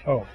Oh.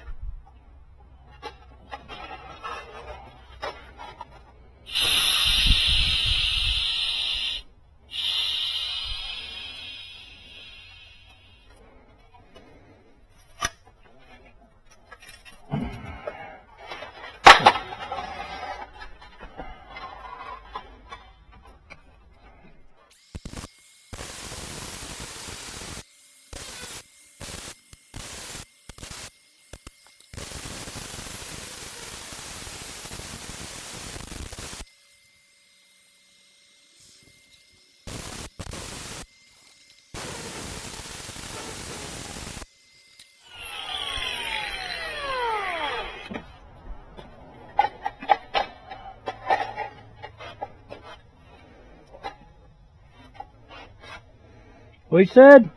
What you said?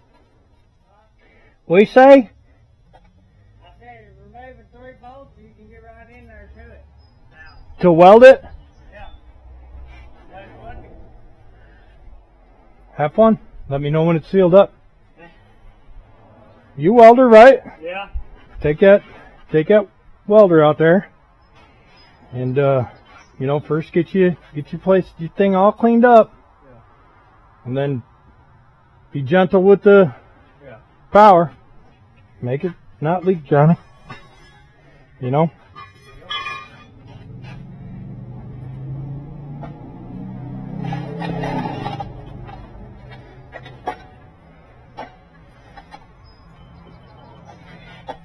What you say? I said removing 3 bolts so you can get right in there to it. Now. To weld it? Yeah. That's one. Have fun. Let me know when it's sealed up. You welder, right? Yeah. Take that welder out there, and you know, first get your thing all cleaned up, Yeah. and then be gentle with the power. Make it not leak, Johnny. You know.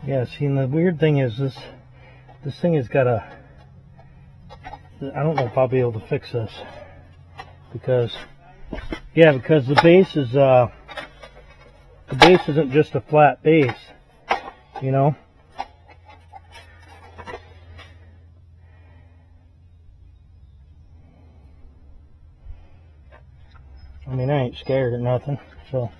Yeah, see, and the weird thing is this thing has got a, I don't know if I'll be able to fix this, because the base is, the base isn't just a flat base, you know. I mean, I ain't scared or nothing, so.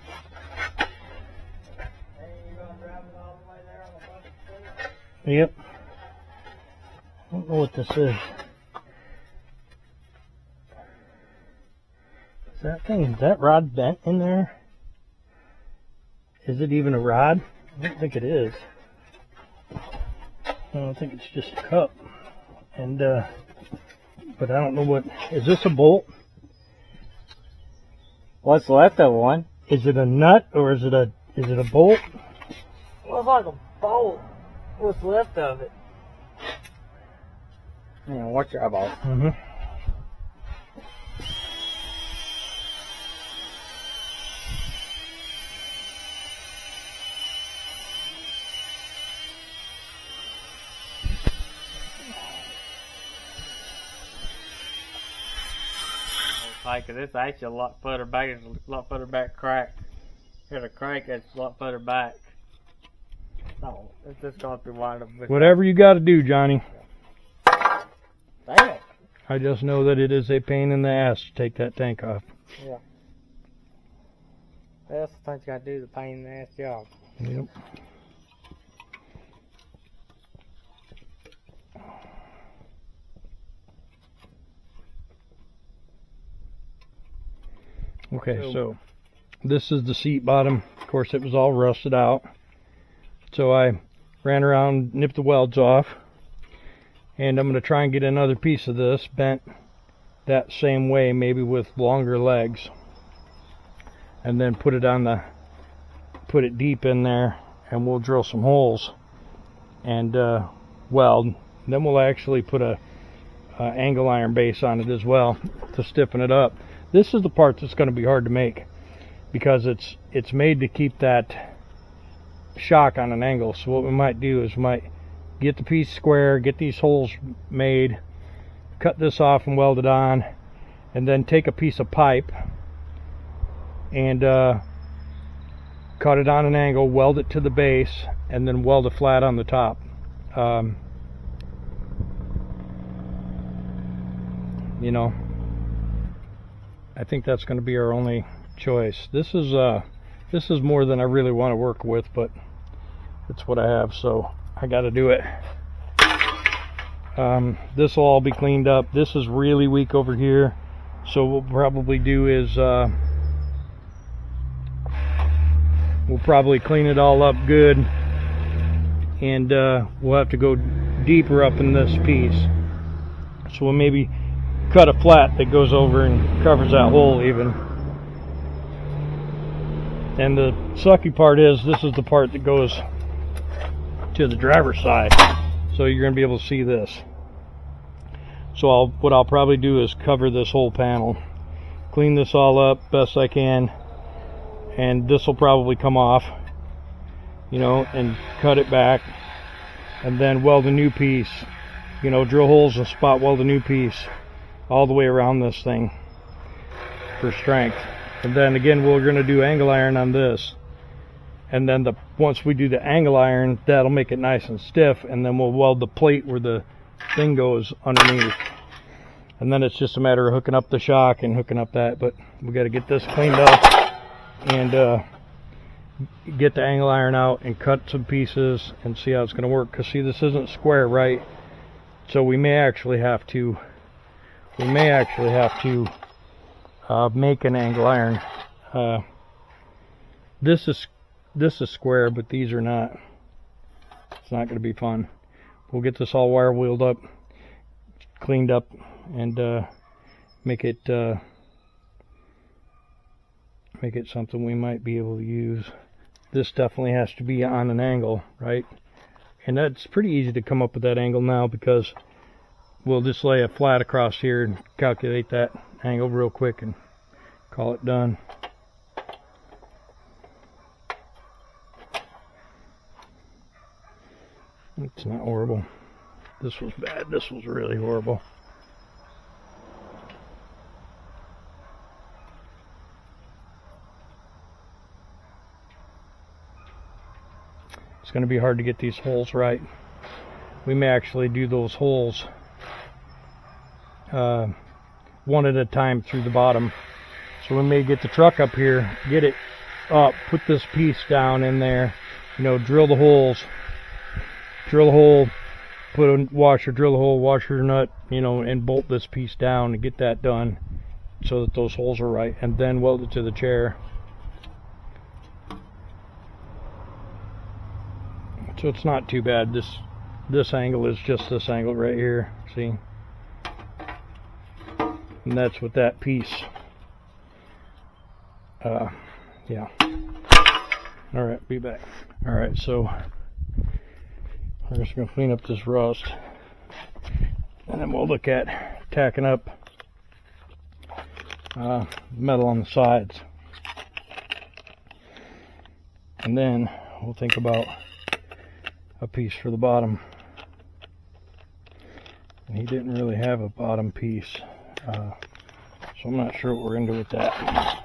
Yep. I don't know what this is. Is that rod bent in there? Is it even a rod? I don't think it is. I don't think it's just a cup. And but I don't know what. Is this a bolt? What's left of one? Is it a nut or is it a bolt? Looks like a bolt. What's left of it? Yeah, watch your eyeball. Mm-hmm. Like this actually a lot further back. It's a lot further back crack. Here's a crank that's a lot further back. No, it's just going to be wind up. Whatever you got to do, Johnny. Damn. I just know that it is a pain in the ass to take that tank off. Yeah. That's the thing you got to do, the pain in the ass job. Yep. Okay, so this is the seat bottom. Of course, it was all rusted out. So I ran around, nipped the welds off, and I'm going to try and get another piece of this bent that same way, maybe with longer legs, and then put it deep in there, and we'll drill some holes and weld. Then we'll actually put a angle iron base on it as well to stiffen it up. This is the part that's going to be hard to make, because it's made to keep that shock on an angle. So what we might do is we might get the piece square, get these holes made, cut this off and weld it on, and then take a piece of pipe and cut it on an angle, weld it to the base, and then weld it flat on the top. You know, I think that's going to be our only choice. This is more than I really want to work with, but it's what I have, so I got to do it. This will all be cleaned up. This is really weak over here, so what we'll probably do is we'll probably clean it all up good, and we'll have to go deeper up in this piece. So we'll maybe cut a flat that goes over and covers that hole even. And the sucky part is, this is the part that goes to the driver's side, so you're going to be able to see this. So what I'll probably do is cover this whole panel, clean this all up best I can, and this will probably come off, you know, and cut it back, and then weld a new piece, you know, drill holes and spot weld a new piece all the way around this thing for strength. And then again, we're going to do angle iron on this, and then once we do the angle iron, that'll make it nice and stiff, and then we'll weld the plate where the thing goes underneath. And then it's just a matter of hooking up the shock and hooking up that. But we got to get this cleaned up and get the angle iron out and cut some pieces and see how it's going to work. Because see, this isn't square, right? So we may actually have to make an angle iron. This is square, but these are not. It's not going to be fun. We'll get this all wire wheeled up, cleaned up, and make it something we might be able to use. This definitely has to be on an angle, right? And that's pretty easy to come up with that angle now, because we'll just lay a flat across here and calculate that angle real quick and call it done. It's not horrible. This was bad. This was really horrible. It's going to be hard to get these holes right. We may actually do those holes one at a time through the bottom. So we may get the truck up here, get it up, put this piece down in there, you know, drill the holes, drill a hole, put a washer, drill a hole, washer nut, you know, and bolt this piece down and get that done so that those holes are right, and then weld it to the chair. So it's not too bad. This angle is just this angle right here, see? And that's what that piece, yeah. Alright, be back. Alright, so we're just going to clean up this rust, and then we'll look at tacking up metal on the sides, and then we'll think about a piece for the bottom. And he didn't really have a bottom piece, so I'm not sure what we're going to do with that.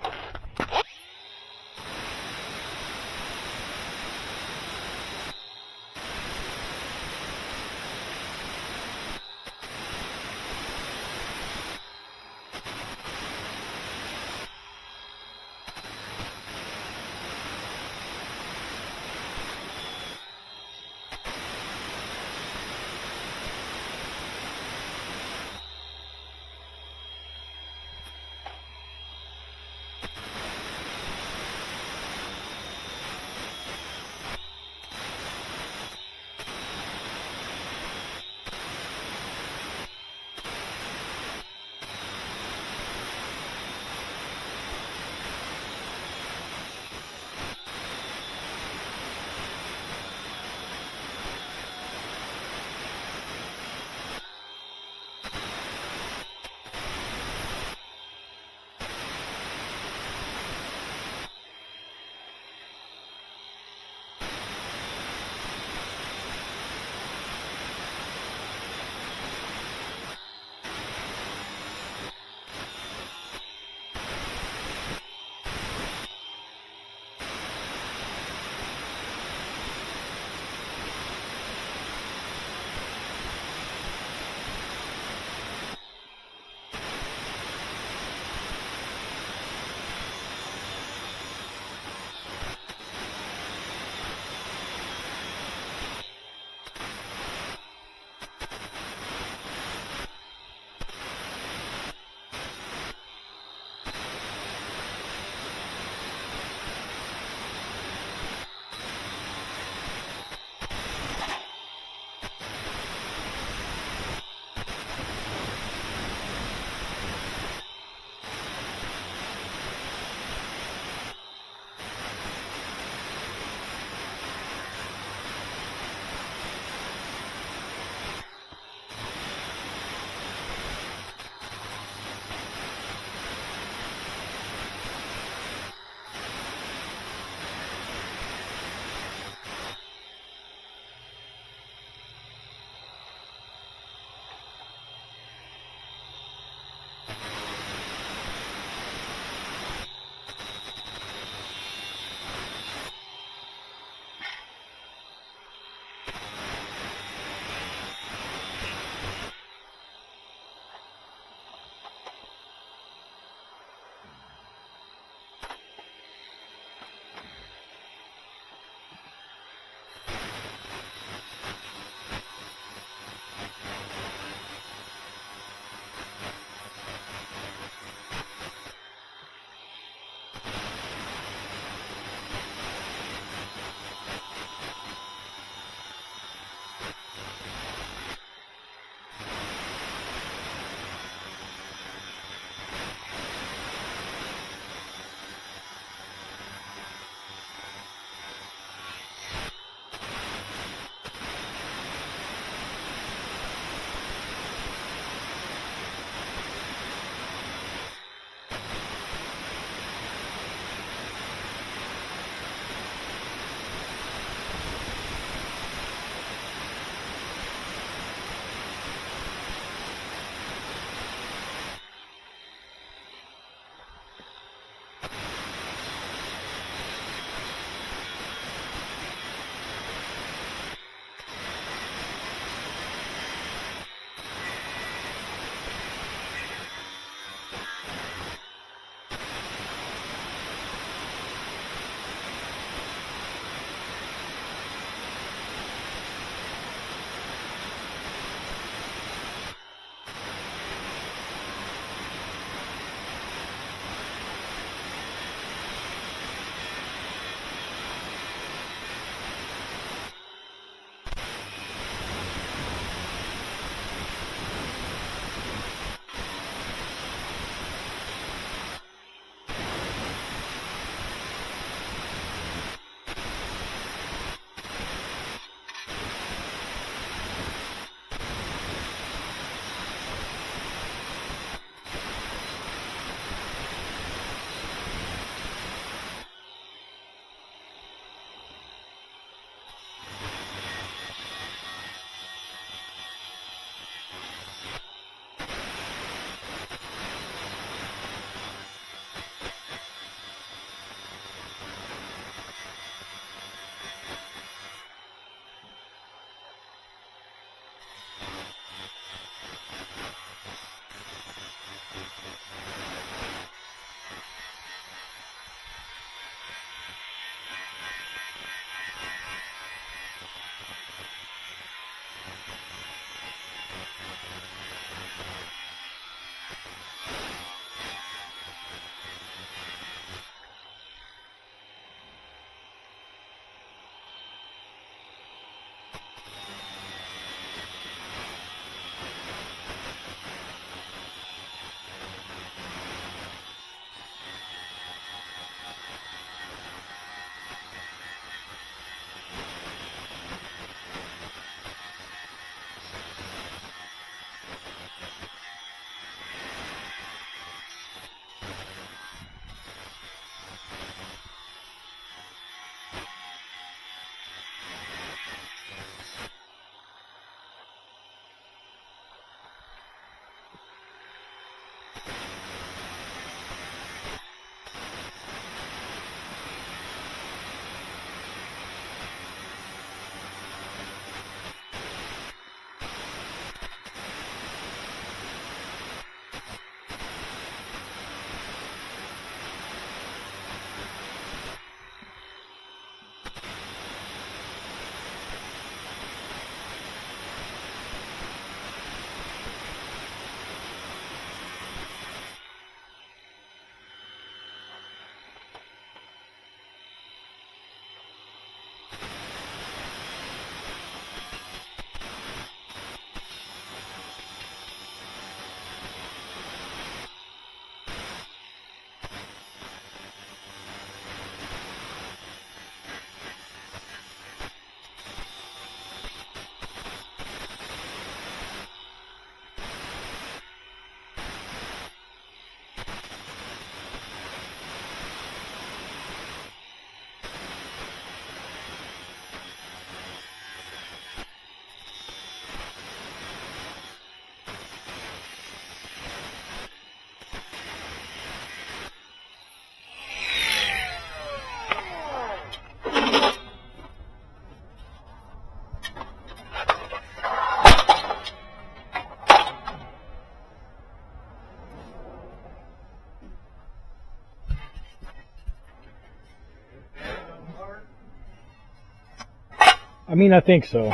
mean, I think so.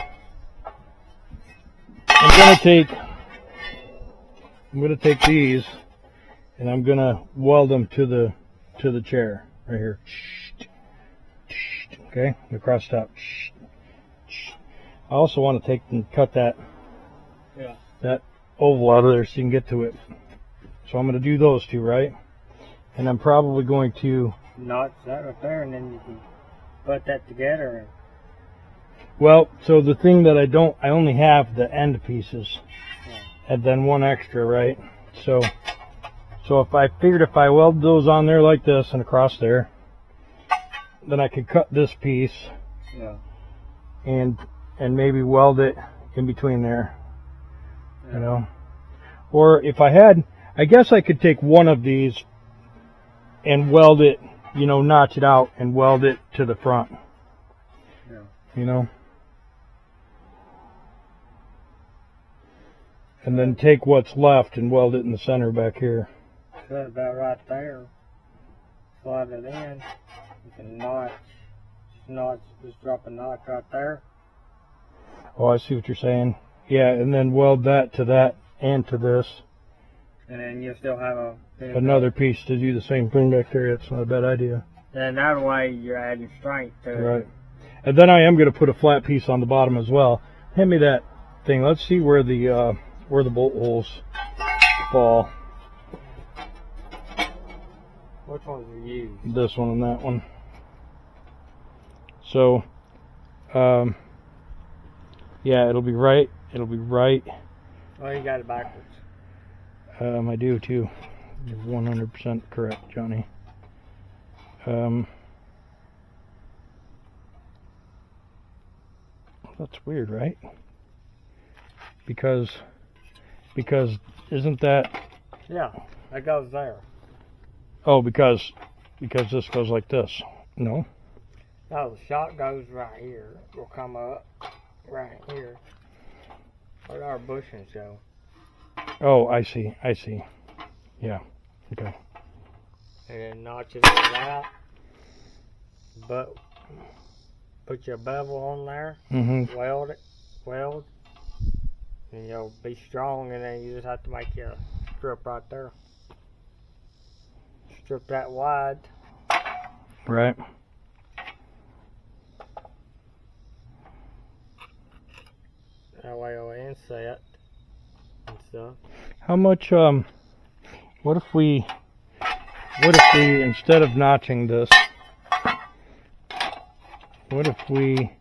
I'm gonna take these, and I'm gonna weld them to the chair right here. Okay, across the top. I also want to take and cut that oval out of there so you can get to it. So I'm gonna do those two, right? And I'm probably going to notch that right there, and then you can put that together. And well, so the thing that I only have the end pieces, and then one extra, right? So if I figured if I weld those on there like this and across there, then I could cut this piece, and maybe weld it in between there, you know. Or if I had, I guess I could take one of these and weld it, you know, notch it out and weld it to the front, you know. And then take what's left and weld it in the center back here. Put about right there. Slide it in. You can just drop a notch right there. Oh, I see what you're saying. Yeah, and then weld that to that and to this. And then you still have another piece to do the same thing back there. That's not a bad idea. And that way you're adding strength to it. Right. And then I am going to put a flat piece on the bottom as well. Hand me that thing. Let's see where the bolt holes fall. Which ones do you use? This one and that one. So, yeah, it'll be right. It'll be right. Oh, you got it backwards. I do too. You're 100% correct, Johnny. That's weird, right? Because isn't that? Yeah, that goes there. Oh, because this goes like this. No. No, the shot goes right here. It will come up right here. Where our bushings go. Oh, I see. Yeah. Okay. And then notch it out. But put your bevel on there. Mm-hmm. Weld. And you'll be strong, and then you just have to make your strip right there. Strip that wide. Right. That way it'll inset and stuff. How much, what if we instead of notching this, what if we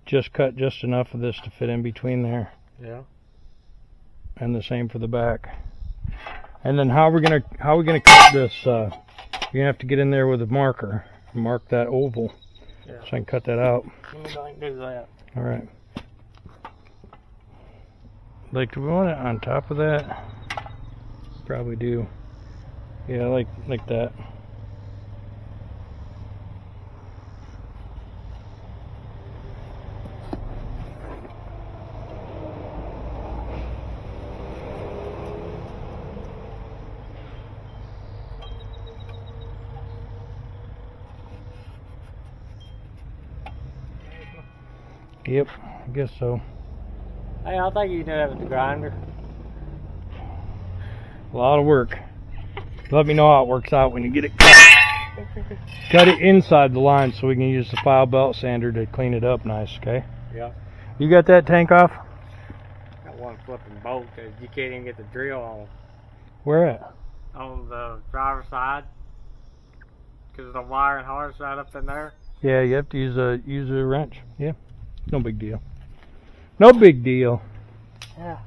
just cut just enough of this to fit in between there? Yeah. And the same for the back. And then how are we gonna cut this? You're gonna have to get in there with a marker, mark that oval, so I can cut that out. Let me go and do that. All right. Like, do we want it on top of that? Probably do. Yeah, like that. Yep, I guess so. Hey, I think you can do that with the grinder. A lot of work. Let me know how it works out when you get it cut. Cut it inside the line so we can use the file belt sander to clean it up nice, okay? Yeah. You got that tank off? Got one flipping bolt that you can't even get the drill on. Where at? On the driver's side. Because the wire and harness right up in there. Yeah, you have to use a wrench. Yeah. No big deal. No big deal. Yeah.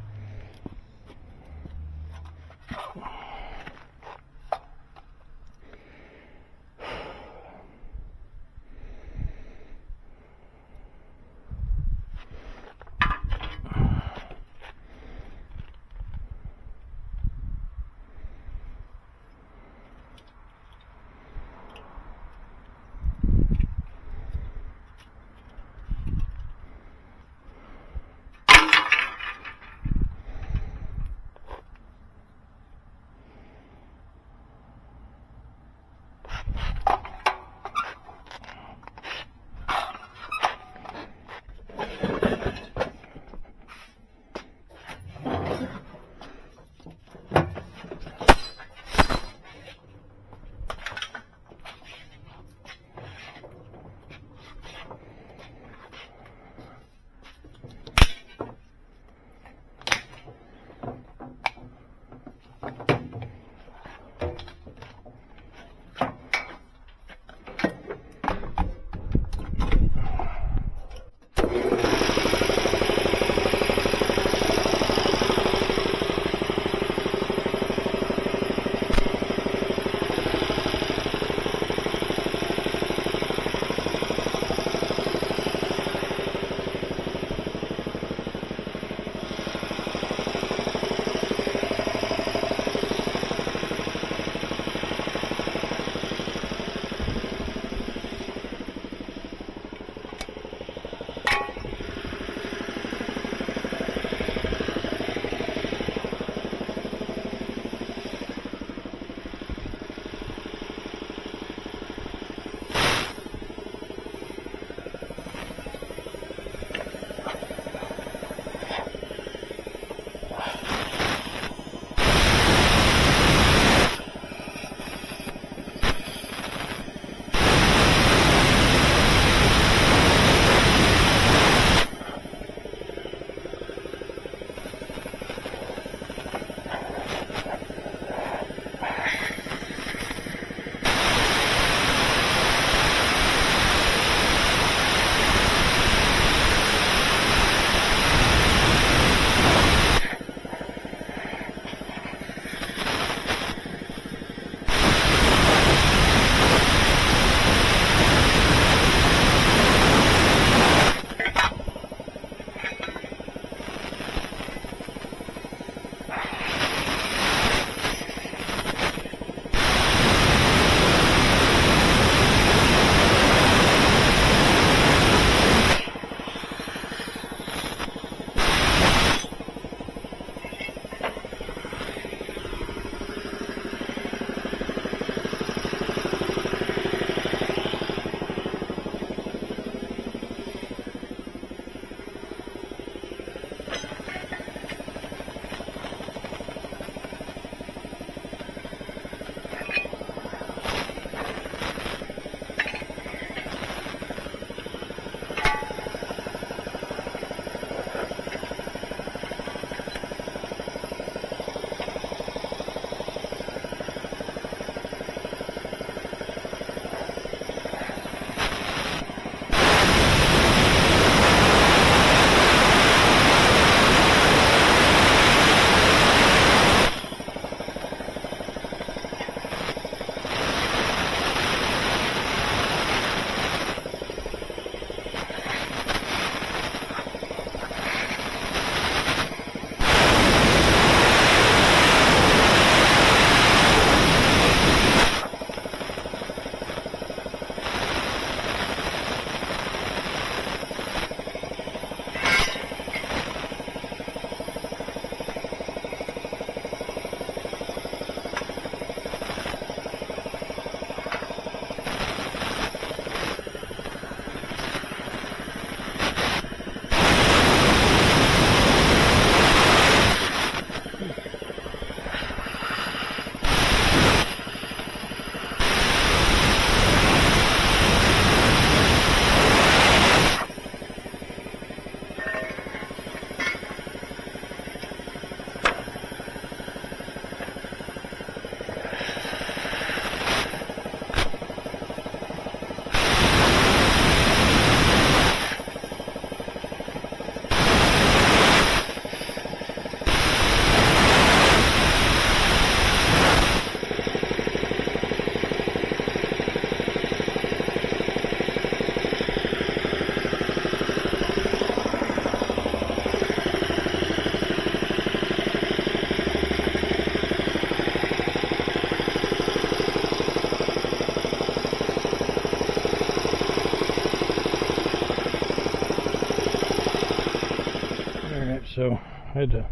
so I had to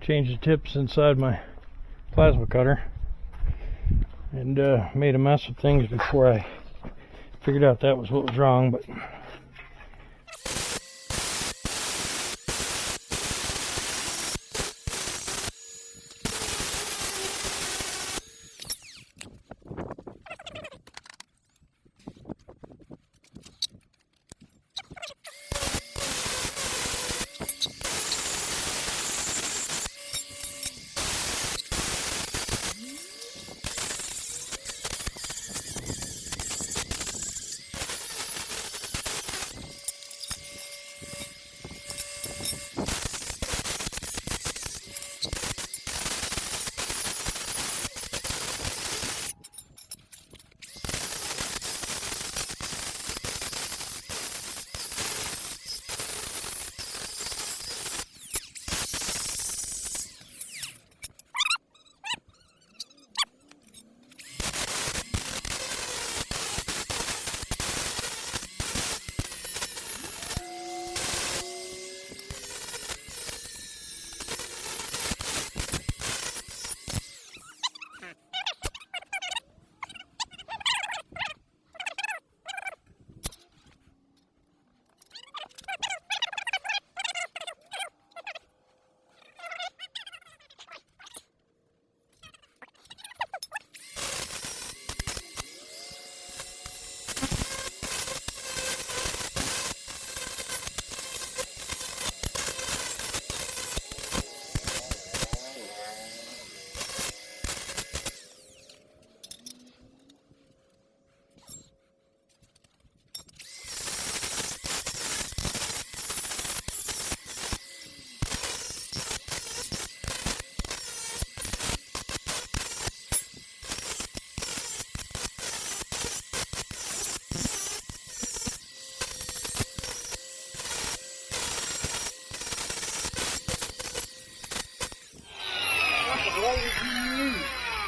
change the tips inside my plasma cutter, and made a mess of things before I figured out that was what was wrong. But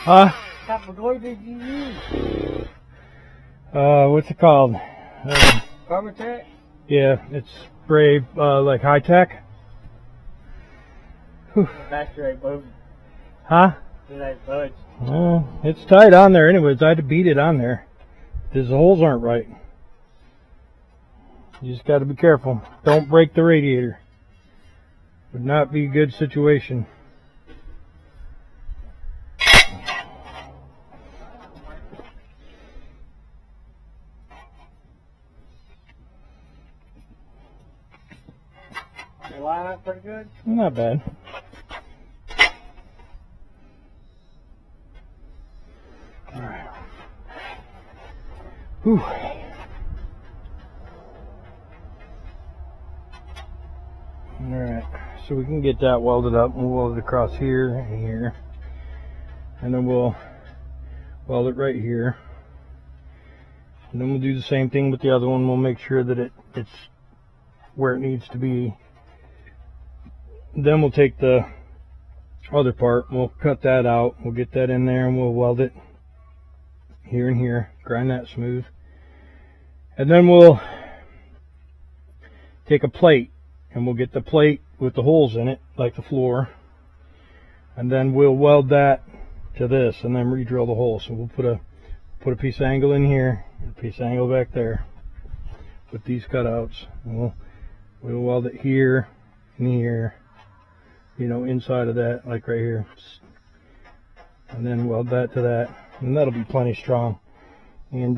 What type of glue did you use? what's it called? Carbotech? Yeah, it's spray like high tech. That's right, bud. Huh? That budge. It's tight on there anyways. I had to beat it on there because the holes aren't right. You just got to be careful. Don't break the radiator. Would not be a good situation. They line up pretty good? Not bad. Alright. Whew. Alright, so we can get that welded up. We'll weld it across here and here. And then we'll weld it right here. And then we'll do the same thing with the other one. We'll make sure that it's where it needs to be. Then we'll take the other part, we'll cut that out, we'll get that in there, and we'll weld it here and here, grind that smooth. And then we'll take a plate, and we'll get the plate with the holes in it, like the floor, and then we'll weld that to this, and then re-drill the hole. So we'll put a piece of angle in here, and a piece of angle back there, with these cutouts. And we'll weld it here and here, you know, inside of that, like right here, and then weld that to that, and that'll be plenty strong. And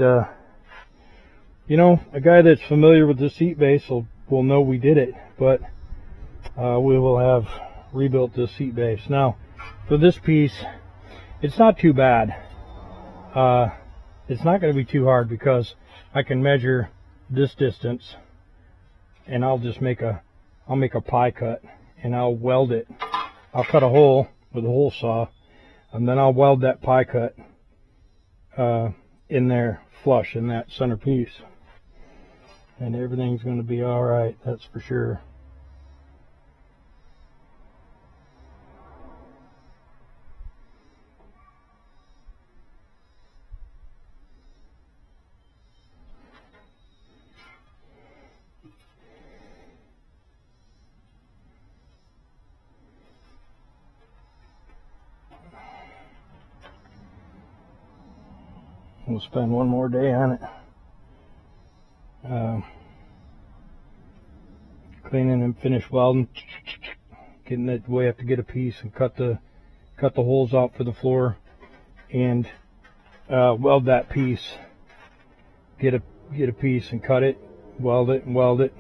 you know, a guy that's familiar with the seat base will know we did it, but we will have rebuilt this seat base. Now, for this piece, it's not too bad. It's not going to be too hard because I can measure this distance, and I'll just make a pie cut, and I'll weld it. I'll cut a hole with a hole saw, and then I'll weld that pie cut in there flush in that center piece, and everything's going to be all right, that's for sure. We'll spend one more day on it. Cleaning and finish welding. Getting it way up to get a piece and cut the holes out for the floor, and weld that piece. Get a piece and cut it, weld it and weld it.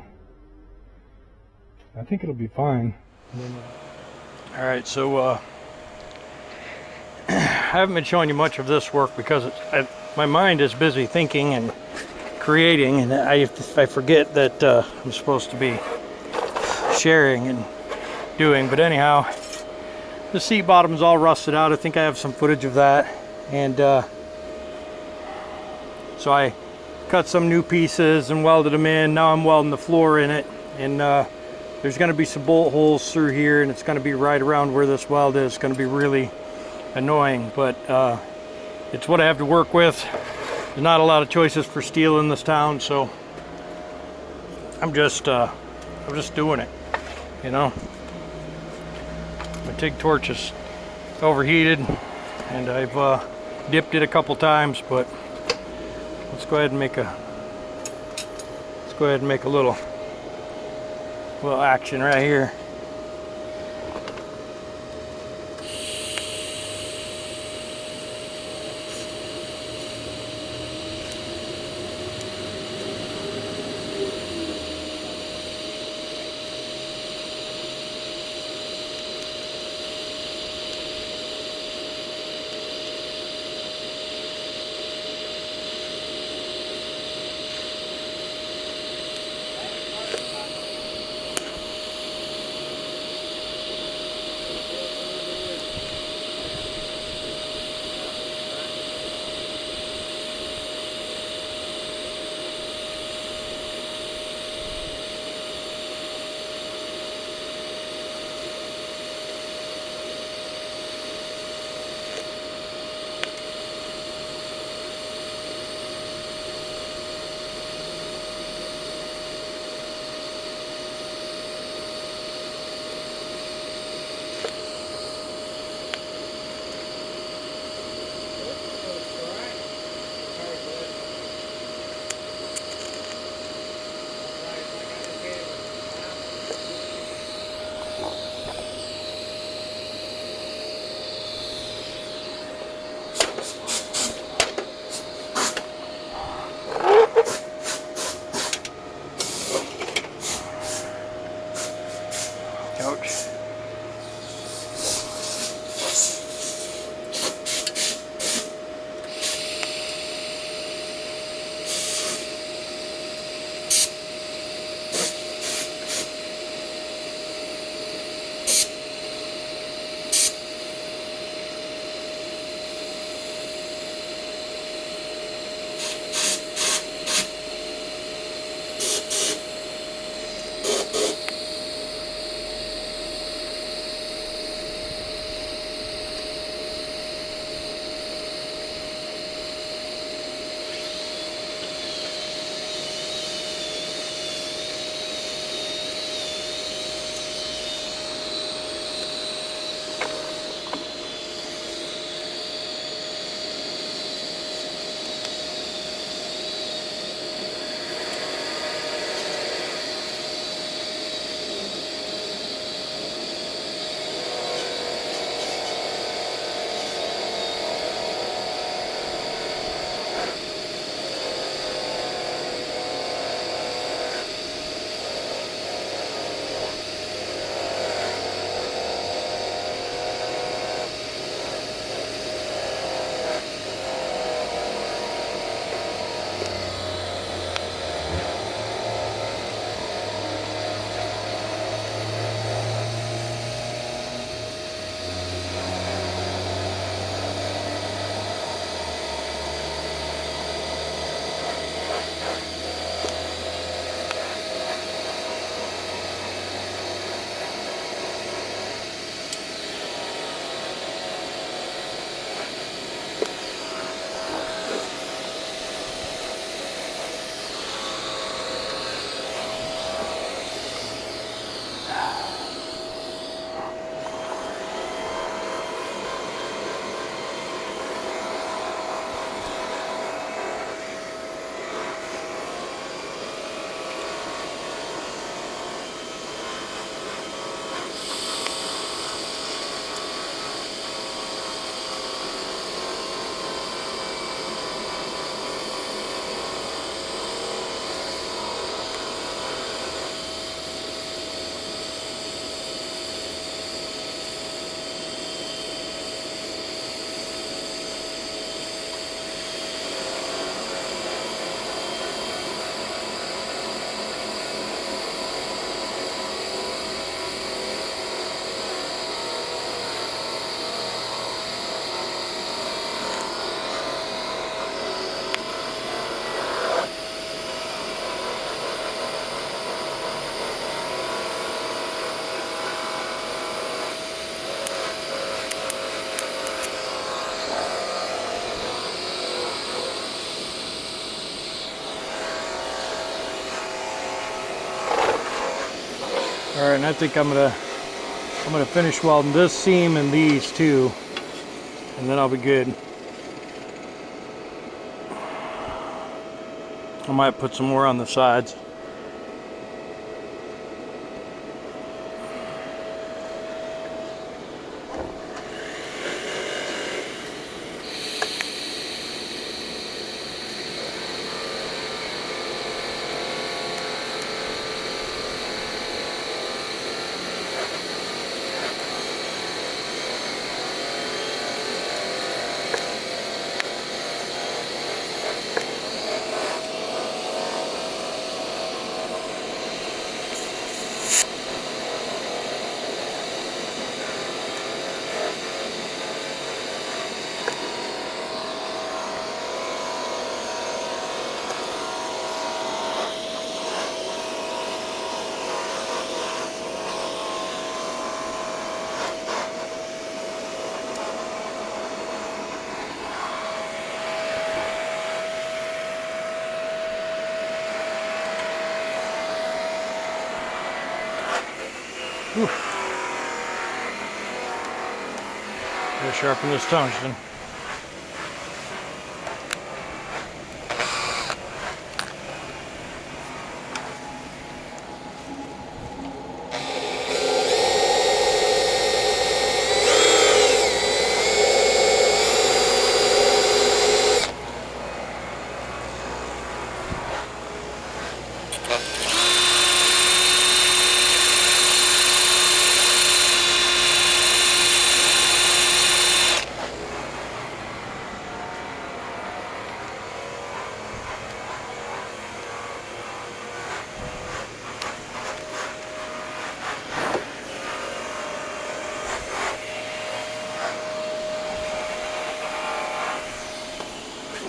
I think it'll be fine. All right, so I haven't been showing you much of this work because my mind is busy thinking and creating, and I forget that I'm supposed to be sharing and doing. But anyhow, the seat bottom is all rusted out. I think I have some footage of that, and so I cut some new pieces and welded them in. Now I'm welding the floor in it, and there's going to be some bolt holes through here, and it's going to be right around where this weld is. It's going to be really annoying, but it's what I have to work with. There's not a lot of choices for steel in this town, so I'm just doing it, you know. My TIG torch is overheated, and I've dipped it a couple times, but let's go ahead and make a little action right here. Ouch. Alright, and I think I'm gonna finish welding this seam and these too, and then I'll be good. I might put some more on the sides. Whew. Gotta sharpen this tungsten.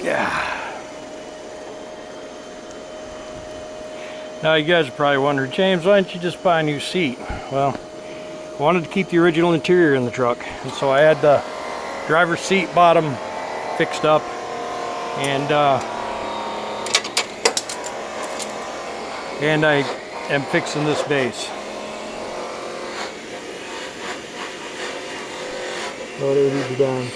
Yeah. Now you guys are probably wondering, James, why didn't you just buy a new seat? Well, I wanted to keep the original interior in the truck, and so I had the driver's seat bottom fixed up, and I am fixing this base. What do we need to done?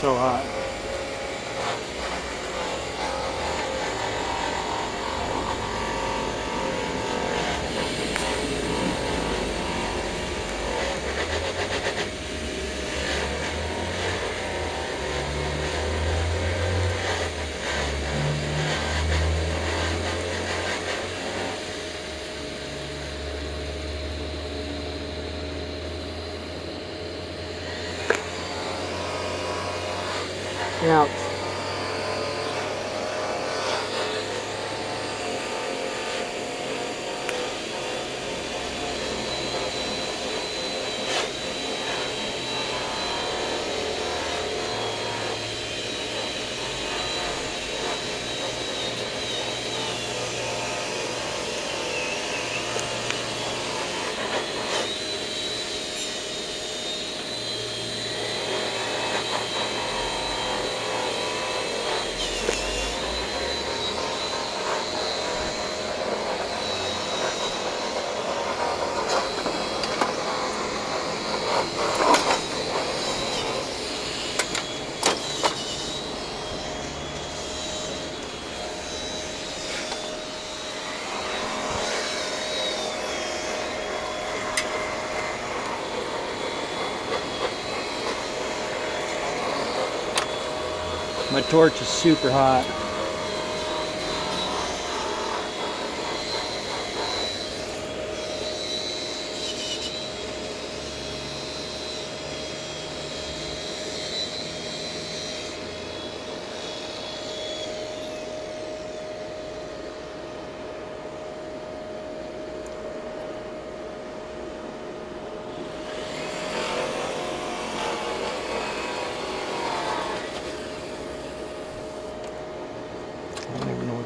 So hot. Ouch. My torch is super hot.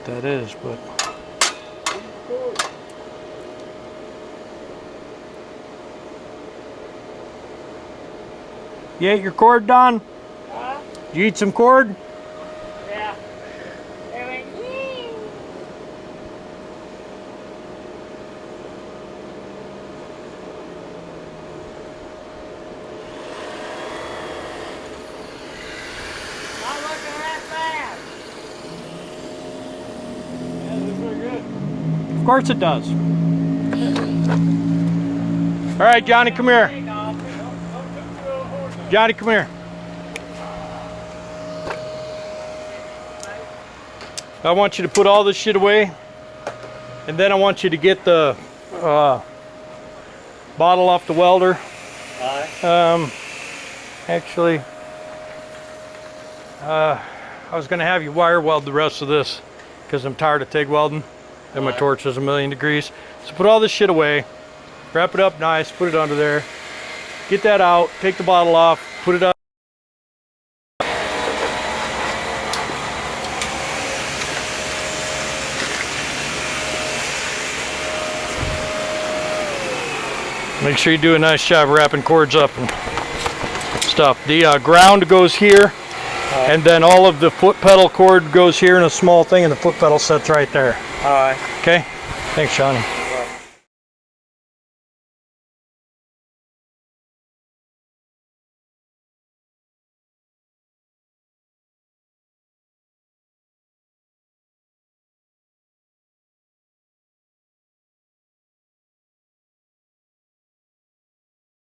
what that is, but you ate your cord, Don? Huh? Did you eat some cord? Yeah. It went, yee. Not looking that bad. Yeah, this is really good. Of course it does. All right, Johnny, come here. Johnny, come here. I want you to put all this shit away, and then I want you to get the bottle off the welder. Actually, I was gonna have you wire weld the rest of this because I'm tired of TIG welding and my torch is 1,000,000 degrees. So put all this shit away, wrap it up nice, put it under there, get that out, take the bottle off, put it up. Make sure you do a nice job wrapping cords up and stuff. The ground goes here, and then all of the foot pedal cord goes here in a small thing, and the foot pedal sets right there. Alright. Okay? Thanks, Johnny.